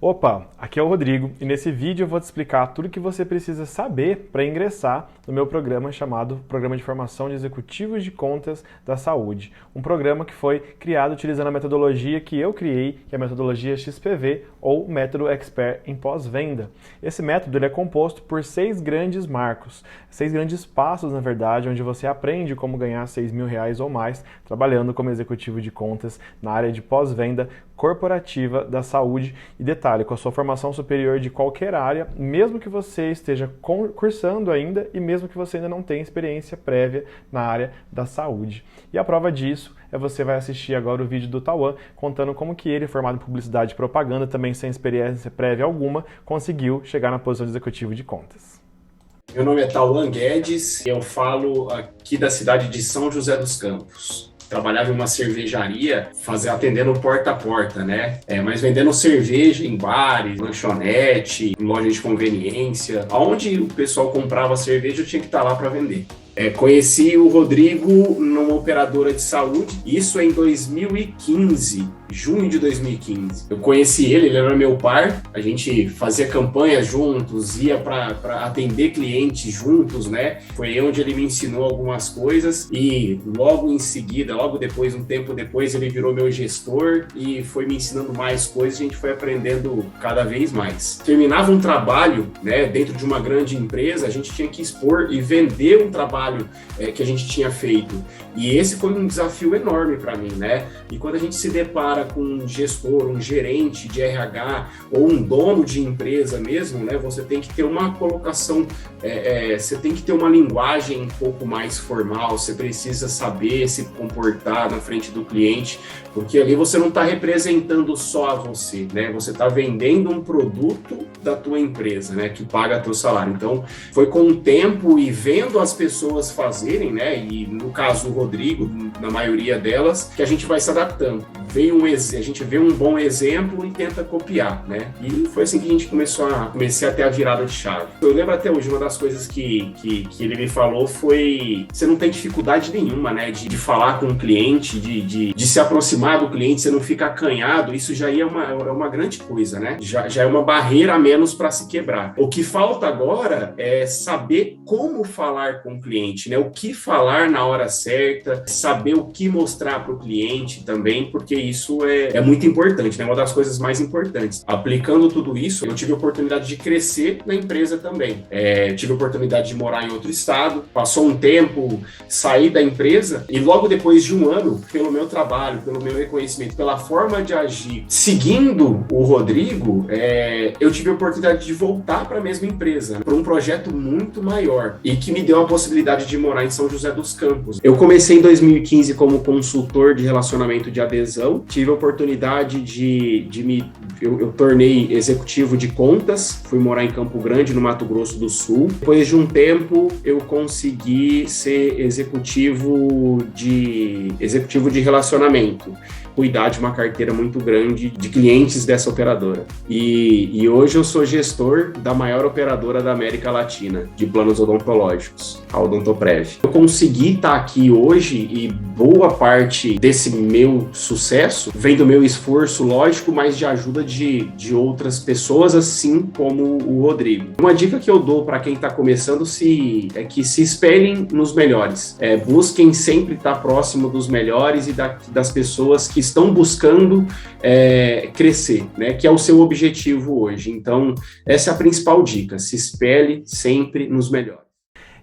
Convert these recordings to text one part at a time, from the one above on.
Opa, aqui é o Rodrigo e nesse vídeo eu vou te explicar tudo o que você precisa saber para ingressar no meu programa chamado Programa de Formação de Executivos de Contas da Saúde. Um programa que foi criado utilizando a metodologia que eu criei, que é a metodologia XPV ou Método Expert em Pós-Venda. Esse método ele é composto por 6 grandes marcos, 6 grandes passos na verdade, onde você aprende como ganhar R$6.000 ou mais trabalhando como executivo de contas na área de pós-venda corporativa da saúde. E detalhe, com a sua formação superior de qualquer área, mesmo que você esteja cursando ainda e mesmo que você ainda não tenha experiência prévia na área da saúde. E a prova disso é você vai assistir agora o vídeo do Tauan contando como que ele, formado em publicidade e propaganda, também sem experiência prévia alguma, conseguiu chegar na posição de executivo de contas. Meu nome é Tauan Guedes, eu falo aqui da cidade de São José dos Campos. Trabalhava em uma cervejaria, atendendo porta a porta, né? Mas vendendo cerveja em bares, lanchonete, em lojas de conveniência. Onde o pessoal comprava cerveja, eu tinha que estar lá para vender. Conheci o Rodrigo numa operadora de saúde, isso em 2015, junho de 2015. Eu conheci ele era meu par, a gente fazia campanha juntos, ia para atender clientes juntos, né? Foi onde ele me ensinou algumas coisas e logo em seguida, logo depois, um tempo depois, ele virou meu gestor e foi me ensinando mais coisas, a gente foi aprendendo cada vez mais. Terminava um trabalho, né, dentro de uma grande empresa, a gente tinha que expor e vender um trabalho que a gente tinha feito. E esse foi um desafio enorme para mim, né? E quando a gente se depara com um gestor, um gerente de RH ou um dono de empresa mesmo, né? Você tem que ter uma colocação, você tem que ter uma linguagem um pouco mais formal, você precisa saber se comportar na frente do cliente, porque ali você não está representando só a você, né? Você está vendendo um produto da tua empresa, né? Que paga teu salário. Então, foi com o tempo e vendo as pessoas fazerem, né? E no caso o Rodrigo, na maioria delas, que a gente vai se adaptando. A gente vê um bom exemplo e tenta copiar, né? E foi assim que a gente comecei a ter a virada de chave. Eu lembro até hoje, uma das coisas que ele me falou foi: você não tem dificuldade nenhuma, né? De falar com o cliente, de se aproximar do cliente, você não fica acanhado, isso já é uma grande coisa, né? Já é uma barreira a menos para se quebrar. O que falta agora é saber como falar com o cliente, né? O que falar na hora certa, saber o que mostrar para o cliente também, porque isso é muito importante, né? Uma das coisas mais importantes. Aplicando tudo isso, eu tive a oportunidade de crescer na empresa também. Tive a oportunidade de morar em outro estado, passou um tempo, saí da empresa e logo depois de um ano, pelo meu trabalho, pelo meu reconhecimento, pela forma de agir, seguindo o Rodrigo, eu tive a oportunidade de voltar para a mesma empresa, para um projeto muito maior e que me deu a possibilidade de morar em São José dos Campos. Eu comecei em 2015 como consultor de relacionamento de adesão, tive a oportunidade eu tornei executivo de contas, fui morar em Campo Grande, no Mato Grosso do Sul. Depois de um tempo, eu consegui ser executivo de relacionamento, cuidar de uma carteira muito grande de clientes dessa operadora. E hoje eu sou gestor da maior operadora da América Latina de planos odontológicos, a Odontoprev. Eu consegui estar aqui hoje e boa parte desse meu sucesso vem do meu esforço, lógico, mas de ajuda de outras pessoas, assim como o Rodrigo. Uma dica que eu dou para quem está começando é que se espelhem nos melhores. Busquem sempre estar próximo dos melhores e das pessoas que estão buscando crescer, né? Que é o seu objetivo hoje. Então, essa é a principal dica. Se espelhe sempre nos melhores.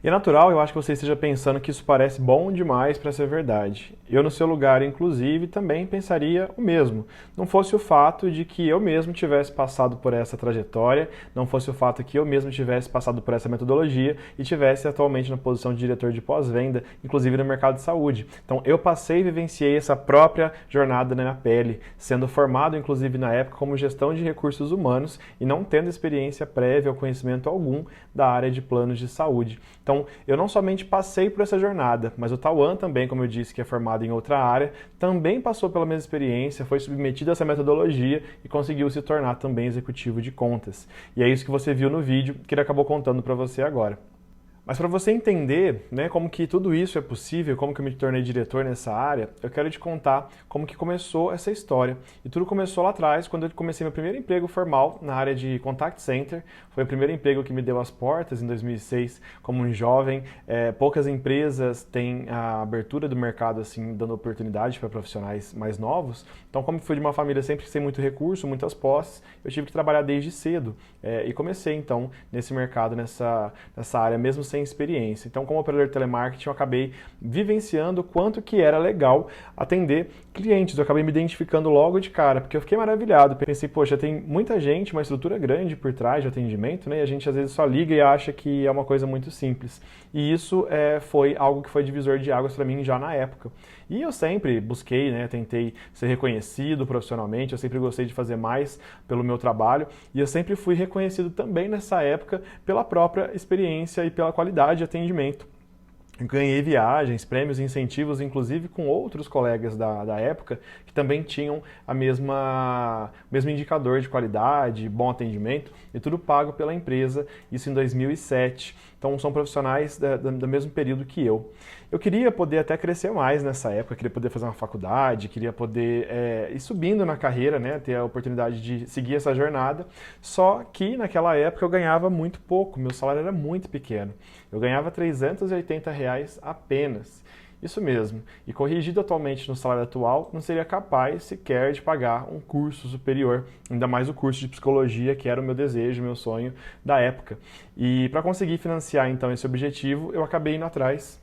E é natural, eu acho que você esteja pensando que isso parece bom demais para ser verdade. Eu, no seu lugar, inclusive, também pensaria o mesmo. Não fosse o fato de que eu mesmo tivesse passado por essa trajetória, não fosse o fato que eu mesmo tivesse passado por essa metodologia e tivesse atualmente na posição de diretor de pós-venda, inclusive no mercado de saúde. Então, eu passei e vivenciei essa própria jornada na minha pele, sendo formado, inclusive, na época, como gestão de recursos humanos e não tendo experiência prévia ou conhecimento algum da área de planos de saúde. Então, eu não somente passei por essa jornada, mas o Tauan também, como eu disse, que é formado em outra área, também passou pela mesma experiência, foi submetido a essa metodologia e conseguiu se tornar também executivo de contas. E é isso que você viu no vídeo que ele acabou contando para você agora. Mas para você entender, né, como que tudo isso é possível, como que eu me tornei diretor nessa área, eu quero te contar como que começou essa história. E tudo começou lá atrás, quando eu comecei meu primeiro emprego formal na área de contact center. Foi o primeiro emprego que me deu as portas em 2006, como um jovem. Poucas empresas têm a abertura do mercado assim, dando oportunidade para profissionais mais novos. Então, como fui de uma família sempre sem muito recurso, muitas posses, eu tive que trabalhar desde cedo. E comecei então nesse mercado, nessa área, mesmo sem experiência. Então, como operador de telemarketing, eu acabei vivenciando o quanto que era legal atender clientes. Eu acabei me identificando logo de cara, porque eu fiquei maravilhado. Pensei, poxa, tem muita gente, uma estrutura grande por trás de atendimento, né? E a gente às vezes só liga e acha que é uma coisa muito simples. E isso foi algo que foi divisor de águas para mim já na época. E eu sempre busquei, né, tentei ser reconhecido profissionalmente, eu sempre gostei de fazer mais pelo meu trabalho e eu sempre fui reconhecido também nessa época pela própria experiência e pela qualidade de atendimento. Ganhei viagens, prêmios e incentivos, inclusive com outros colegas da época que também tinham o mesmo indicador de qualidade, bom atendimento, e tudo pago pela empresa, isso em 2007. Então são profissionais do mesmo período que eu. Eu queria poder até crescer mais nessa época, queria poder fazer uma faculdade, queria poder ir subindo na carreira, né, ter a oportunidade de seguir essa jornada, só que naquela época eu ganhava muito pouco, meu salário era muito pequeno. Eu ganhava R$ 380 apenas. Isso mesmo. E corrigido atualmente no salário atual, não seria capaz sequer de pagar um curso superior, ainda mais o curso de psicologia, que era o meu desejo, o meu sonho da época. E para conseguir financiar então esse objetivo, eu acabei indo atrás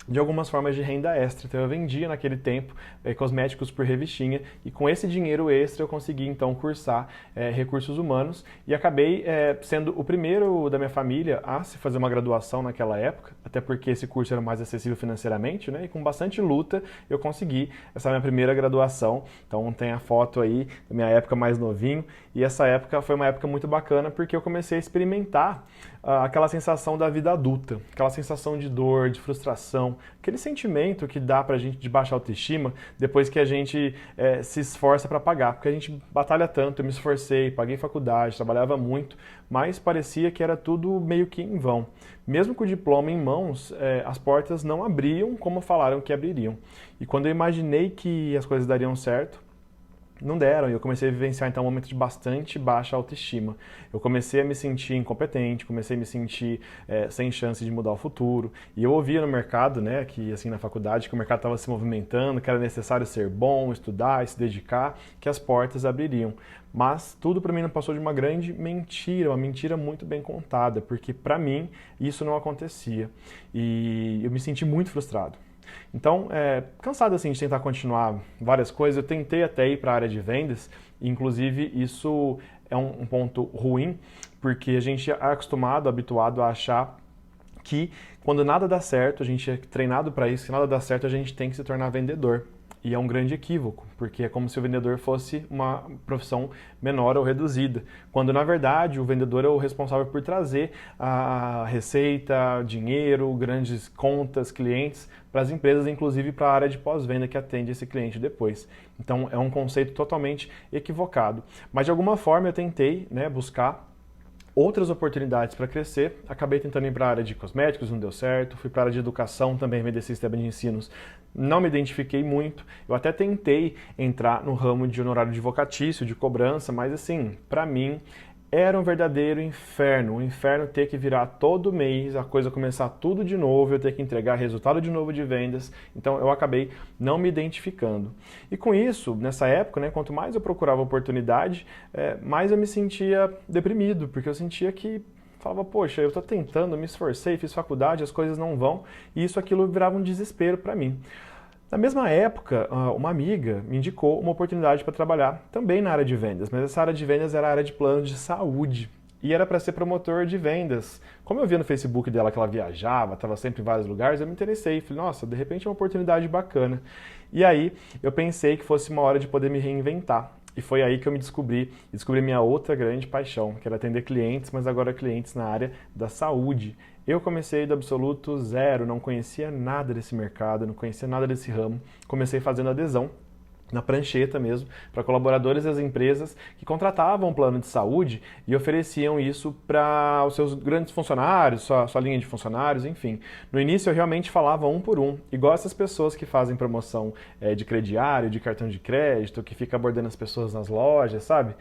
de algumas formas de renda extra. Então eu vendia naquele tempo cosméticos por revistinha e com esse dinheiro extra eu consegui então cursar recursos humanos e acabei sendo o primeiro da minha família a se fazer uma graduação naquela época, até porque esse curso era mais acessível financeiramente, né? E com bastante luta eu consegui essa minha primeira graduação. Então tem a foto aí da minha época mais novinho e essa época foi uma época muito bacana porque eu comecei a experimentar aquela sensação da vida adulta, aquela sensação de dor, de frustração, aquele sentimento que dá pra gente de baixa autoestima depois que a gente se esforça para pagar, porque a gente batalha tanto, eu me esforcei, paguei faculdade, trabalhava muito, mas parecia que era tudo meio que em vão. Mesmo com o diploma em mãos, as portas não abriam como falaram que abririam. E quando eu imaginei que as coisas dariam certo, não deram, e eu comecei a vivenciar então um momento de bastante baixa autoestima. Eu comecei a me sentir incompetente, comecei a me sentir sem chance de mudar o futuro, e eu ouvia no mercado, né, que assim na faculdade, que o mercado estava se movimentando, que era necessário ser bom, estudar, se dedicar, que as portas abririam. Mas tudo para mim não passou de uma grande mentira, uma mentira muito bem contada, porque para mim isso não acontecia, e eu me senti muito frustrado. Então, cansado assim de tentar continuar várias coisas, eu tentei até ir para a área de vendas, e, inclusive isso é um ponto ruim, porque a gente é acostumado, habituado a achar que quando nada dá certo, a gente é treinado para isso, se nada dá certo a gente tem que se tornar vendedor. E é um grande equívoco, porque é como se o vendedor fosse uma profissão menor ou reduzida, quando na verdade o vendedor é o responsável por trazer a receita, dinheiro, grandes contas, clientes para as empresas, inclusive para a área de pós-venda que atende esse cliente depois. Então é um conceito totalmente equivocado. Mas de alguma forma eu tentei, né, buscar outras oportunidades para crescer, acabei tentando ir para a área de cosméticos, não deu certo, fui para a área de educação, também vender sistema de ensinos, não me identifiquei muito, eu até tentei entrar no ramo de honorário advocatício, de cobrança, mas assim, para mim era um verdadeiro inferno, um inferno ter que virar todo mês, a coisa começar tudo de novo, eu ter que entregar resultado de novo de vendas, então eu acabei não me identificando. E com isso, nessa época, né, quanto mais eu procurava oportunidade, mais eu me sentia deprimido, porque eu sentia que falava, poxa, eu estou tentando, me esforcei, fiz faculdade, as coisas não vão, e isso aquilo virava um desespero para mim. Na mesma época, uma amiga me indicou uma oportunidade para trabalhar também na área de vendas, mas essa área de vendas era a área de plano de saúde e era para ser promotor de vendas. Como eu via no Facebook dela que ela viajava, estava sempre em vários lugares, eu me interessei, falei, nossa, de repente é uma oportunidade bacana. E aí eu pensei que fosse uma hora de poder me reinventar. E foi aí que eu me descobri minha outra grande paixão, que era atender clientes, mas agora clientes na área da saúde. Eu comecei do absoluto zero, não conhecia nada desse mercado, não conhecia nada desse ramo. Comecei fazendo adesão na prancheta mesmo, para colaboradores das empresas que contratavam um plano de saúde e ofereciam isso para os seus grandes funcionários, sua linha de funcionários, enfim. No início eu realmente falava um por um, igual essas pessoas que fazem promoção de crediário, de cartão de crédito, que fica abordando as pessoas nas lojas, sabe?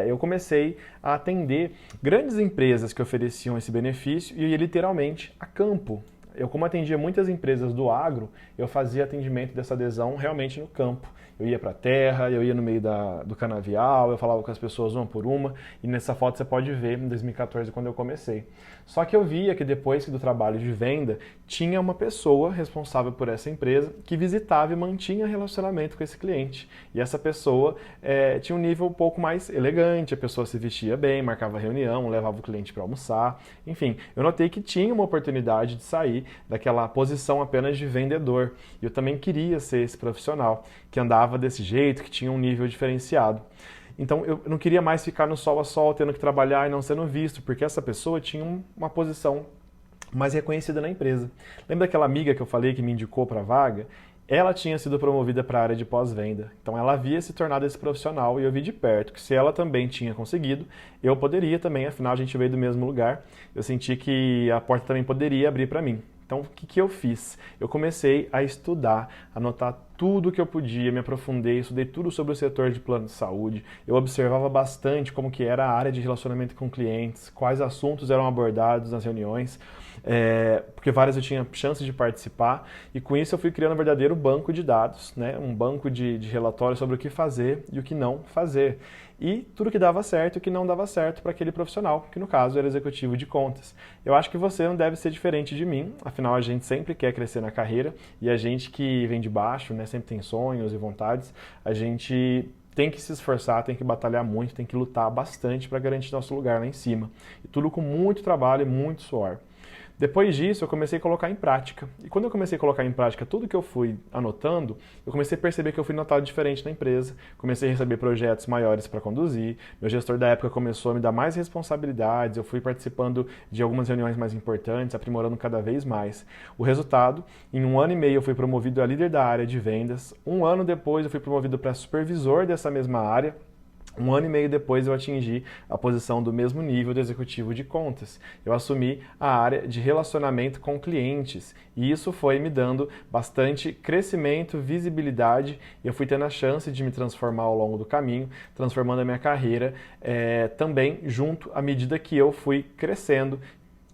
Eu comecei a atender grandes empresas que ofereciam esse benefício e ia literalmente a campo. Eu, como atendia muitas empresas do agro, eu fazia atendimento dessa adesão realmente no campo. Eu ia para a terra, eu ia no meio do canavial, eu falava com as pessoas uma por uma, e nessa foto você pode ver, em 2014, quando eu comecei. Só que eu via que depois do trabalho de venda, tinha uma pessoa responsável por essa empresa que visitava e mantinha relacionamento com esse cliente. E essa pessoa tinha um nível um pouco mais elegante, a pessoa se vestia bem, marcava reunião, levava o cliente para almoçar. Enfim, eu notei que tinha uma oportunidade de sair daquela posição apenas de vendedor. E eu também queria ser esse profissional que andava desse jeito, que tinha um nível diferenciado. Então eu não queria mais ficar no sol a sol, tendo que trabalhar e não sendo visto, porque essa pessoa tinha uma posição mais reconhecida na empresa. Lembra daquela amiga que eu falei que me indicou para a vaga? Ela tinha sido promovida para a área de pós-venda. Então ela havia se tornado esse profissional e eu vi de perto que se ela também tinha conseguido, eu poderia também, afinal a gente veio do mesmo lugar. Eu senti que a porta também poderia abrir para mim. Então, o que eu fiz? Eu comecei a estudar, anotar tudo o que eu podia, me aprofundei, estudei tudo sobre o setor de plano de saúde. Eu observava bastante como que era a área de relacionamento com clientes, quais assuntos eram abordados nas reuniões, porque várias eu tinha chance de participar, e com isso eu fui criando um verdadeiro banco de dados, né? Um banco de relatórios sobre o que fazer e o que não fazer. E tudo que dava certo e o que não dava certo para aquele profissional, que no caso era executivo de contas. Eu acho que você não deve ser diferente de mim, afinal a gente sempre quer crescer na carreira e a gente que vem de baixo, né, sempre tem sonhos e vontades, a gente tem que se esforçar, tem que batalhar muito, tem que lutar bastante para garantir nosso lugar lá em cima. E tudo com muito trabalho e muito suor. Depois disso, eu comecei a colocar em prática. E quando eu comecei a colocar em prática tudo que eu fui anotando, eu comecei a perceber que eu fui notado diferente na empresa. Comecei a receber projetos maiores para conduzir. Meu gestor da época começou a me dar mais responsabilidades. Eu fui participando de algumas reuniões mais importantes, aprimorando cada vez mais. O resultado, em 1 ano e meio eu fui promovido a líder da área de vendas. 1 ano depois eu fui promovido para supervisor dessa mesma área. 1 ano e meio depois eu atingi a posição do mesmo nível do executivo de contas. Eu assumi a área de relacionamento com clientes e isso foi me dando bastante crescimento, visibilidade e eu fui tendo a chance de me transformar ao longo do caminho, transformando a minha carreira também junto à medida que eu fui crescendo.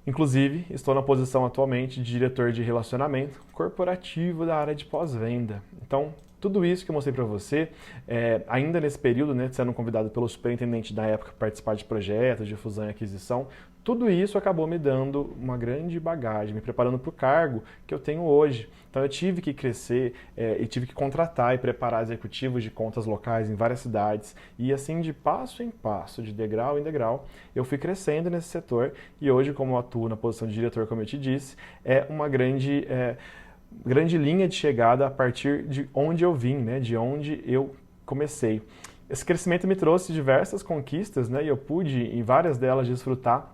Inclusive, estou na posição atualmente de diretor de relacionamento corporativo da área de pós-venda. Então, tudo isso que eu mostrei para você, ainda nesse período, né, sendo convidado pelo superintendente da época para participar de projetos de fusão e aquisição, tudo isso acabou me dando uma grande bagagem, me preparando para o cargo que eu tenho hoje. Então eu tive que crescer e tive que contratar e preparar executivos de contas locais em várias cidades. E assim, de passo em passo, de degrau em degrau, eu fui crescendo nesse setor. E hoje, como eu atuo na posição de diretor, como eu te disse, é uma grande linha de chegada a partir de onde eu vim, né, de onde eu comecei. Esse crescimento me trouxe diversas conquistas, né, e eu pude, em várias delas, desfrutar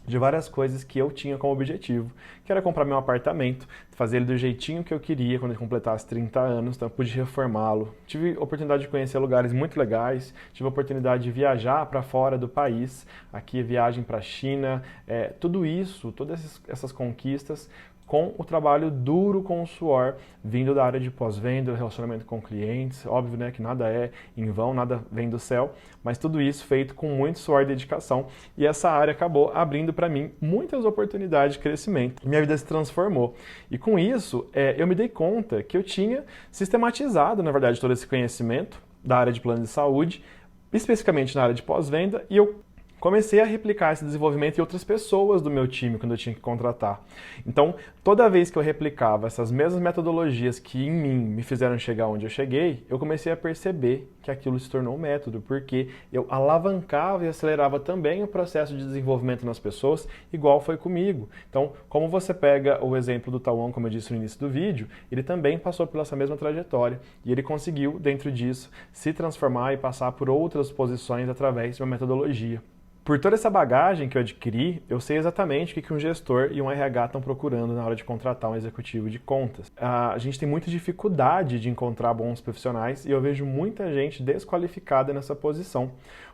de várias coisas que eu tinha como objetivo, que era comprar meu apartamento, fazer ele do jeitinho que eu queria quando ele completasse 30 anos, então eu pude reformá-lo. Tive a oportunidade de conhecer lugares muito legais, tive a oportunidade de viajar para fora do país, aqui viagem para a China, tudo isso, todas essas conquistas, com o trabalho duro, com o suor, vindo da área de pós-venda, relacionamento com clientes. Óbvio, né, que nada é em vão, nada vem do céu, mas tudo isso feito com muito suor e dedicação. E essa área acabou abrindo para mim muitas oportunidades de crescimento. Minha vida se transformou. E com isso, eu me dei conta que eu tinha sistematizado, na verdade, todo esse conhecimento da área de plano de saúde, especificamente na área de pós-venda, e eu comecei a replicar esse desenvolvimento em outras pessoas do meu time quando eu tinha que contratar. Então, toda vez que eu replicava essas mesmas metodologias que em mim me fizeram chegar onde eu cheguei, eu comecei a perceber que aquilo se tornou um método, porque eu alavancava e acelerava também o processo de desenvolvimento nas pessoas, igual foi comigo. Então, como você pega o exemplo do Tauan, como eu disse no início do vídeo, ele também passou por essa mesma trajetória e ele conseguiu, dentro disso, se transformar e passar por outras posições através de uma metodologia. Por toda essa bagagem que eu adquiri, eu sei exatamente o que um gestor e um RH estão procurando na hora de contratar um executivo de contas. A gente tem muita dificuldade de encontrar bons profissionais e eu vejo muita gente desqualificada nessa posição.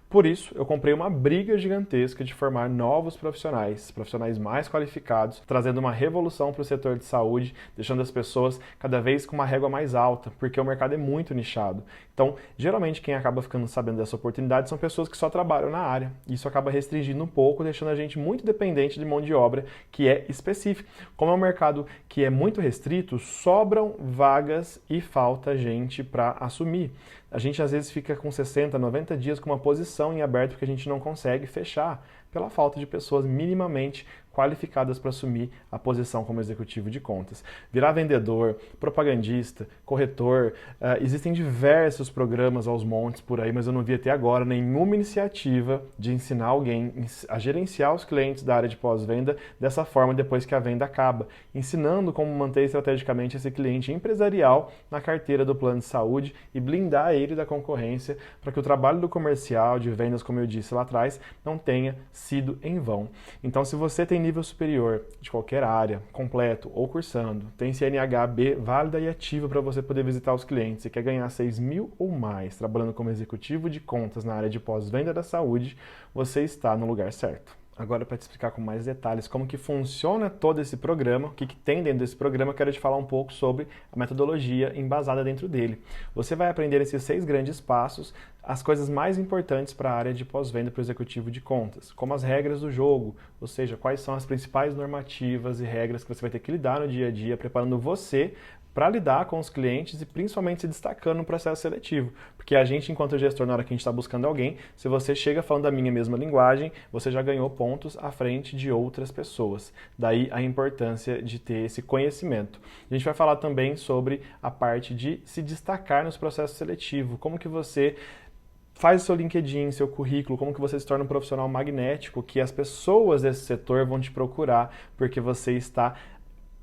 Por isso, eu comprei uma briga gigantesca de formar novos profissionais, profissionais mais qualificados, trazendo uma revolução para o setor de saúde, deixando as pessoas cada vez com uma régua mais alta, porque o mercado é muito nichado. Então, geralmente quem acaba ficando sabendo dessa oportunidade são pessoas que só trabalham na área. Isso acaba restringindo um pouco, deixando a gente muito dependente de mão de obra que é específica. Como é um mercado que é muito restrito, sobram vagas e falta gente para assumir. A gente às vezes fica com 60, 90 dias com uma posição em aberto porque a gente não consegue fechar pela falta de pessoas minimamente qualificadas para assumir a posição como executivo de contas. Virar vendedor, propagandista, corretor, existem diversos programas aos montes por aí, mas eu não vi até agora nenhuma iniciativa de ensinar alguém a gerenciar os clientes da área de pós-venda dessa forma depois que a venda acaba, ensinando como manter estrategicamente esse cliente empresarial na carteira do plano de saúde e blindar ele da concorrência para que o trabalho do comercial, de vendas, como eu disse lá atrás, não tenha sido em vão. Então, se você tem nível superior de qualquer área, completo ou cursando, tem CNH B válida e ativa para você poder visitar os clientes e quer ganhar 6 mil ou mais trabalhando como executivo de contas na área de pós-venda da saúde, você está no lugar certo. Agora, para te explicar com mais detalhes como que funciona todo esse programa, o que tem dentro desse programa, eu quero te falar um pouco sobre a metodologia embasada dentro dele. Você vai aprender esses 6 grandes passos, as coisas mais importantes para a área de pós-venda para o executivo de contas, como as regras do jogo, ou seja, quais são as principais normativas e regras que você vai ter que lidar no dia a dia, preparando você para lidar com os clientes e principalmente se destacando no processo seletivo. Porque a gente, enquanto gestor, na hora que a gente está buscando alguém, se você chega falando da minha mesma linguagem, você já ganhou pontos à frente de outras pessoas. Daí a importância de ter esse conhecimento. A gente vai falar também sobre a parte de se destacar nos processos seletivos, como que você faz o seu LinkedIn, seu currículo, como que você se torna um profissional magnético, que as pessoas desse setor vão te procurar, porque você está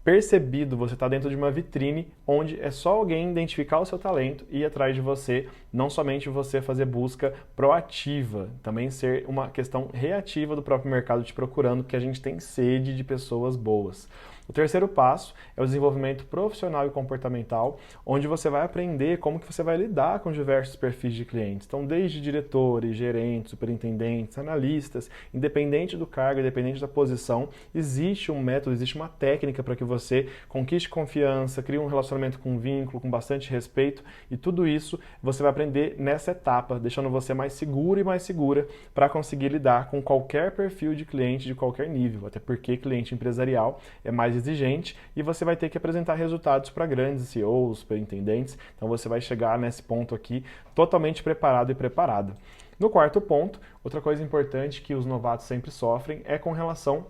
percebido, você está dentro de uma vitrine onde é só alguém identificar o seu talento e ir atrás de você, não somente você fazer busca proativa, também ser uma questão reativa do próprio mercado te procurando, porque a gente tem sede de pessoas boas. O terceiro passo é o desenvolvimento profissional e comportamental, onde você vai aprender como que você vai lidar com diversos perfis de clientes. Então, desde diretores, gerentes, superintendentes, analistas, independente do cargo, independente da posição, existe um método, existe uma técnica para que você conquiste confiança, crie um relacionamento com vínculo, com bastante respeito, e tudo isso você vai aprender nessa etapa, deixando você mais seguro e mais segura para conseguir lidar com qualquer perfil de cliente de qualquer nível, até porque cliente empresarial é mais exigente e você vai ter que apresentar resultados para grandes CEOs, superintendentes, então você vai chegar nesse ponto aqui totalmente preparado e preparada. No quarto ponto, outra coisa importante que os novatos sempre sofrem é com relação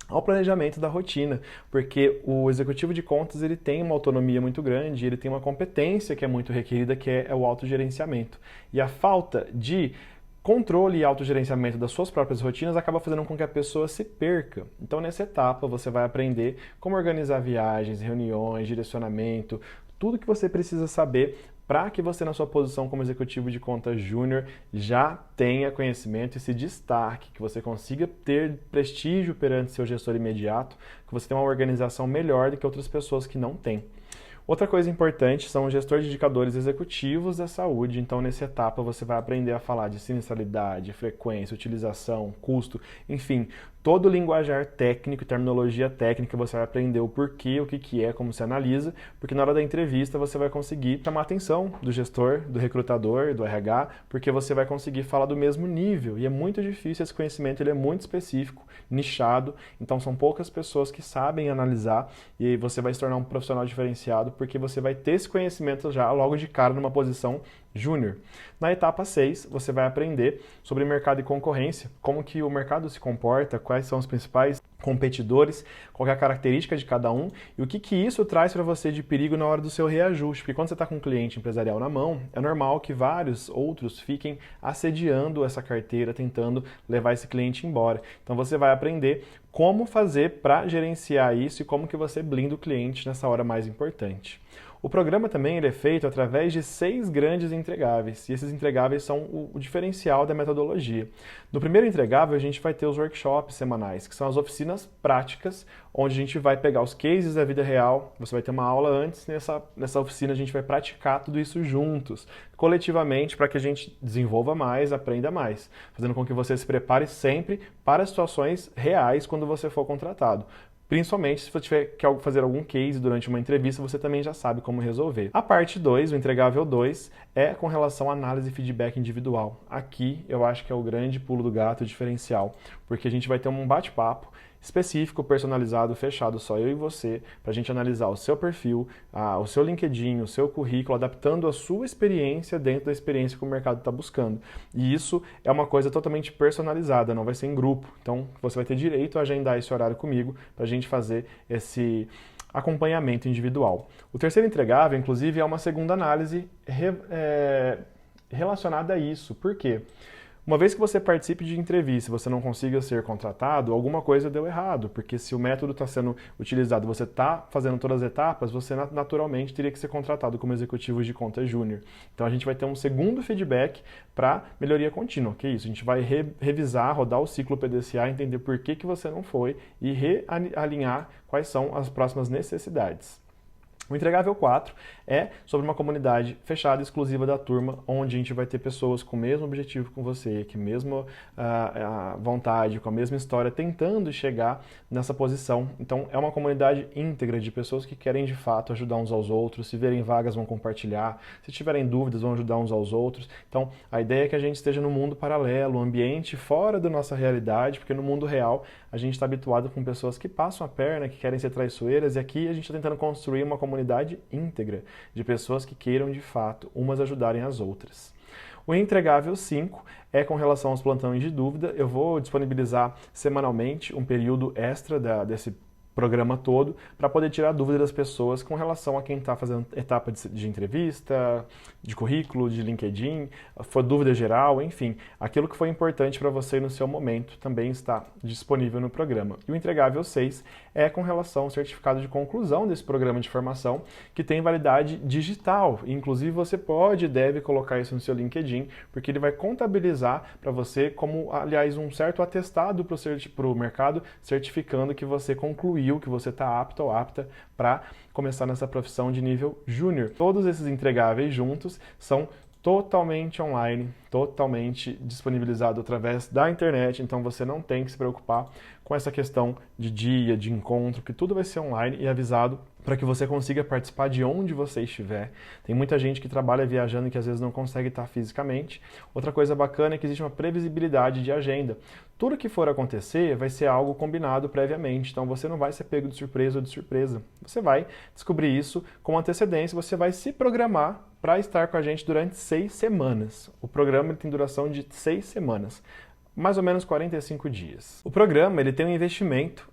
ao planejamento da rotina, porque o executivo de contas ele tem uma autonomia muito grande, ele tem uma competência que é muito requerida, que é o autogerenciamento. E a falta de controle e autogerenciamento das suas próprias rotinas acaba fazendo com que a pessoa se perca. Então, nessa etapa, você vai aprender como organizar viagens, reuniões, direcionamento, tudo que você precisa saber para que você, na sua posição como executivo de contas júnior, já tenha conhecimento e se destaque, que você consiga ter prestígio perante seu gestor imediato, que você tenha uma organização melhor do que outras pessoas que não têm. Outra coisa importante são os gestores de indicadores executivos da saúde. Então, nessa etapa, você vai aprender a falar de sinistralidade, frequência, utilização, custo, enfim, todo o linguajar técnico e terminologia técnica, você vai aprender o porquê, o que é, como se analisa, porque na hora da entrevista você vai conseguir chamar a atenção do gestor, do recrutador, do RH, porque você vai conseguir falar do mesmo nível. E é muito difícil, esse conhecimento ele é muito específico, nichado, então são poucas pessoas que sabem analisar e você vai se tornar um profissional diferenciado porque você vai ter esse conhecimento já logo de cara numa posição júnior. Na etapa 6, você vai aprender sobre mercado e concorrência, como que o mercado se comporta, quais são os principais competidores, qual é a característica de cada um e o que isso traz para você de perigo na hora do seu reajuste. Porque quando você está com um cliente empresarial na mão, é normal que vários outros fiquem assediando essa carteira, tentando levar esse cliente embora. Então você vai aprender como fazer para gerenciar isso e como que você blinda o cliente nessa hora mais importante. O programa também ele é feito através de 6 grandes entregáveis, e esses entregáveis são o diferencial da metodologia. No primeiro entregável, a gente vai ter os workshops semanais, que são as oficinas práticas, onde a gente vai pegar os cases da vida real, você vai ter uma aula antes, nessa oficina a gente vai praticar tudo isso juntos, coletivamente, para que a gente desenvolva mais, aprenda mais, fazendo com que você se prepare sempre para situações reais quando você for contratado. Principalmente se você tiver que fazer algum case durante uma entrevista, você também já sabe como resolver. A parte 2, o entregável 2, é com relação à análise e feedback individual. Aqui eu acho que é o grande pulo do gato, o diferencial, porque a gente vai ter um bate-papo específico, personalizado, fechado, só eu e você, para a gente analisar o seu perfil, o seu LinkedIn, o seu currículo, adaptando a sua experiência dentro da experiência que o mercado está buscando. E isso é uma coisa totalmente personalizada, não vai ser em grupo. Então, você vai ter direito a agendar esse horário comigo para a gente fazer esse acompanhamento individual. O terceiro entregável, inclusive, é uma segunda análise relacionada a isso. Por quê? Uma vez que você participe de entrevista e você não consiga ser contratado, alguma coisa deu errado, porque se o método está sendo utilizado, você está fazendo todas as etapas, você naturalmente teria que ser contratado como executivo de conta júnior. Então a gente vai ter um segundo feedback para melhoria contínua, que é isso, a gente vai revisar, rodar o ciclo PDCA, entender por que você não foi e realinhar quais são as próximas necessidades. O entregável 4 é sobre uma comunidade fechada, exclusiva da turma, onde a gente vai ter pessoas com o mesmo objetivo com você, com a mesma vontade, com a mesma história, tentando chegar nessa posição. Então, é uma comunidade íntegra de pessoas que querem, de fato, ajudar uns aos outros. Se verem vagas, vão compartilhar. Se tiverem dúvidas, vão ajudar uns aos outros. Então, a ideia é que a gente esteja no mundo paralelo, um ambiente fora da nossa realidade, porque no mundo real, a gente está habituado com pessoas que passam a perna, que querem ser traiçoeiras, e aqui a gente está tentando construir uma comunidade íntegra de pessoas que queiram, de fato, umas ajudarem as outras. O entregável 5 é com relação aos plantões de dúvida. Eu vou disponibilizar semanalmente um período extra desse programa todo para poder tirar dúvidas das pessoas com relação a quem está fazendo etapa de entrevista, de currículo, de LinkedIn, for dúvida geral, enfim, aquilo que foi importante para você no seu momento também está disponível no programa. E o entregável 6 é com relação ao certificado de conclusão desse programa de formação, que tem validade digital. Inclusive você pode e deve colocar isso no seu LinkedIn, porque ele vai contabilizar para você como, aliás, um certo atestado para o mercado, certificando que você concluiu, que você está apto ou apta para começar nessa profissão de nível júnior. Todos esses entregáveis juntos são totalmente online, totalmente disponibilizado através da internet, então você não tem que se preocupar com essa questão de dia, de encontro, que tudo vai ser online e avisado para que você consiga participar de onde você estiver. Tem muita gente que trabalha viajando e que às vezes não consegue estar fisicamente. Outra coisa bacana é que existe uma previsibilidade de agenda. Tudo que for acontecer vai ser algo combinado previamente, então você não vai ser pego de surpresa ou de surpresa. Você vai descobrir isso com antecedência, você vai se programar para estar com a gente durante 6 semanas. O programa tem duração de 6 semanas. Mais ou menos 45 dias. O programa ele tem um investimento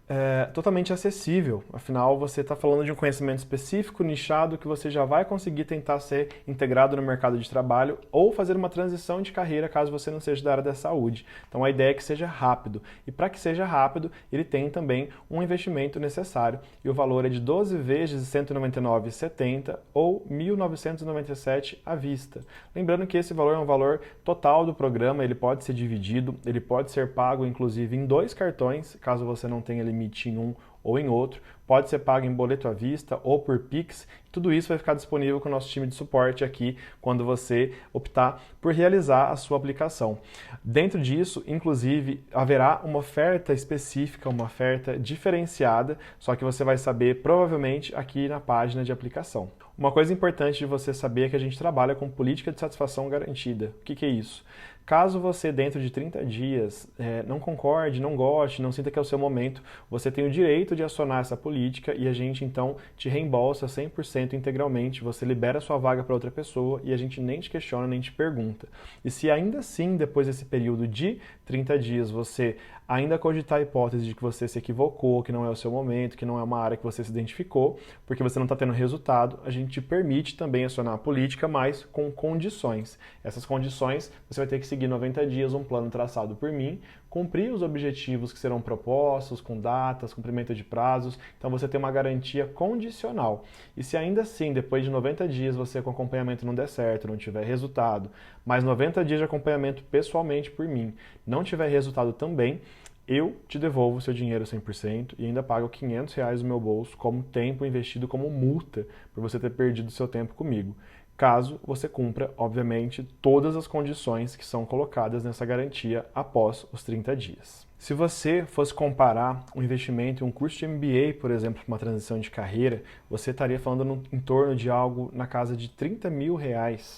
totalmente acessível, afinal você está falando de um conhecimento específico, nichado, que você já vai conseguir tentar ser integrado no mercado de trabalho ou fazer uma transição de carreira caso você não seja da área da saúde. Então a ideia é que seja rápido, e para que seja rápido, ele tem também um investimento necessário, e o valor é de 12 vezes de R$ 199,70 ou R$ 1.997 à vista. Lembrando que esse valor é um valor total do programa, ele pode ser dividido, ele pode ser pago, inclusive, em 2 cartões, caso você não tenha limite em um ou em outro. Pode ser pago em boleto à vista ou por Pix. Tudo isso vai ficar disponível com o nosso time de suporte aqui quando você optar por realizar a sua aplicação. Dentro disso, inclusive, haverá uma oferta específica, uma oferta diferenciada, só que você vai saber provavelmente aqui na página de aplicação. Uma coisa importante de você saber é que a gente trabalha com política de satisfação garantida. O que é isso? Caso você, dentro de 30 dias, não concorde, não goste, não sinta que é o seu momento, você tem o direito de acionar essa política e a gente, então, te reembolsa 100% integralmente. Você libera a sua vaga para outra pessoa e a gente nem te questiona, nem te pergunta. E se ainda assim, depois desse período de 30 dias, você ainda cogitar a hipótese de que você se equivocou, que não é o seu momento, que não é uma área que você se identificou, porque você não está tendo resultado, a gente te permite também acionar a política, mas com condições. Essas condições, você vai ter que seguir 90 dias um plano traçado por mim, cumprir os objetivos que serão propostos, com datas, cumprimento de prazos, então você tem uma garantia condicional. E se ainda assim, depois de 90 dias, você com acompanhamento não der certo, não tiver resultado, mais 90 dias de acompanhamento pessoalmente por mim, não tiver resultado também, eu te devolvo o seu dinheiro 100% e ainda pago R$ 500 do meu bolso como tempo investido como multa por você ter perdido seu tempo comigo. Caso você cumpra, obviamente, todas as condições que são colocadas nessa garantia após os 30 dias. Se você fosse comparar um investimento em um curso de MBA, por exemplo, para uma transição de carreira, você estaria falando em torno de algo na casa de R$ 30 mil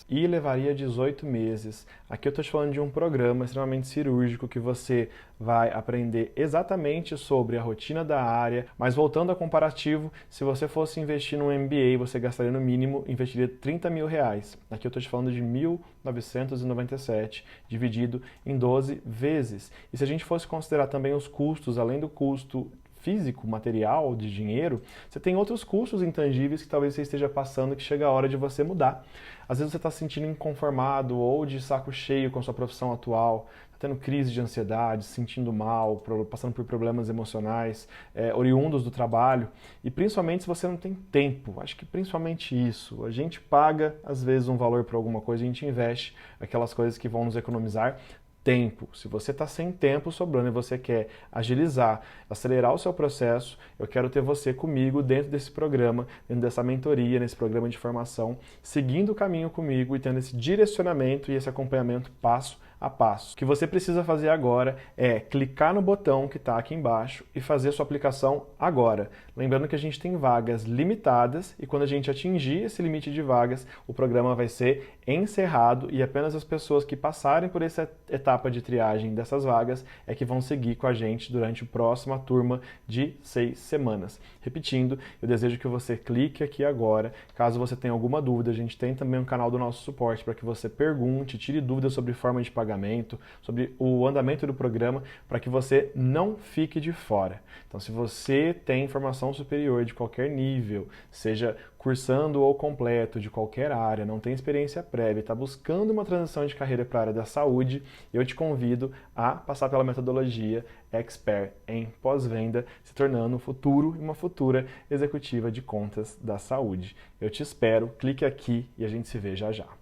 e levaria 18 meses. Aqui eu estou te falando de um programa extremamente cirúrgico que você vai aprender exatamente sobre a rotina da área, mas voltando ao comparativo, se você fosse investir num MBA, você gastaria no mínimo, investiria R$ 30 mil. Aqui eu estou te falando de 1.997 dividido em 12 vezes. E se a gente fosse considerar também os custos, além do custo físico, material, de dinheiro, você tem outros custos intangíveis que talvez você esteja passando que chega a hora de você mudar. Às vezes você está se sentindo inconformado ou de saco cheio com a sua profissão atual, está tendo crise de ansiedade, se sentindo mal, passando por problemas emocionais, oriundos do trabalho, e principalmente se você não tem tempo. Acho que principalmente isso. A gente paga, às vezes, um valor por alguma coisa, a gente investe aquelas coisas que vão nos economizar tempo. Se você está sem tempo sobrando e você quer agilizar, acelerar o seu processo, eu quero ter você comigo dentro desse programa, dentro dessa mentoria, nesse programa de formação, seguindo o caminho comigo e tendo esse direcionamento e esse acompanhamento passo a passo. O que você precisa fazer agora é clicar no botão que está aqui embaixo e fazer a sua aplicação agora. Lembrando que a gente tem vagas limitadas e quando a gente atingir esse limite de vagas, o programa vai ser encerrado e apenas as pessoas que passarem por essa etapa de triagem dessas vagas é que vão seguir com a gente durante a próxima turma de 6 semanas. Repetindo, eu desejo que você clique aqui agora. Caso você tenha alguma dúvida, a gente tem também um canal do nosso suporte para que você pergunte, tire dúvidas sobre forma de pagamento, sobre o andamento do programa, para que você não fique de fora. Então, se você tem formação superior de qualquer nível, seja cursando ou completo de qualquer área, não tem experiência prévia, está buscando uma transição de carreira para a área da saúde, eu te convido a passar pela metodologia Expert em pós-venda, se tornando um futuro e uma futura executiva de contas da saúde. Eu te espero, clique aqui e a gente se vê já já.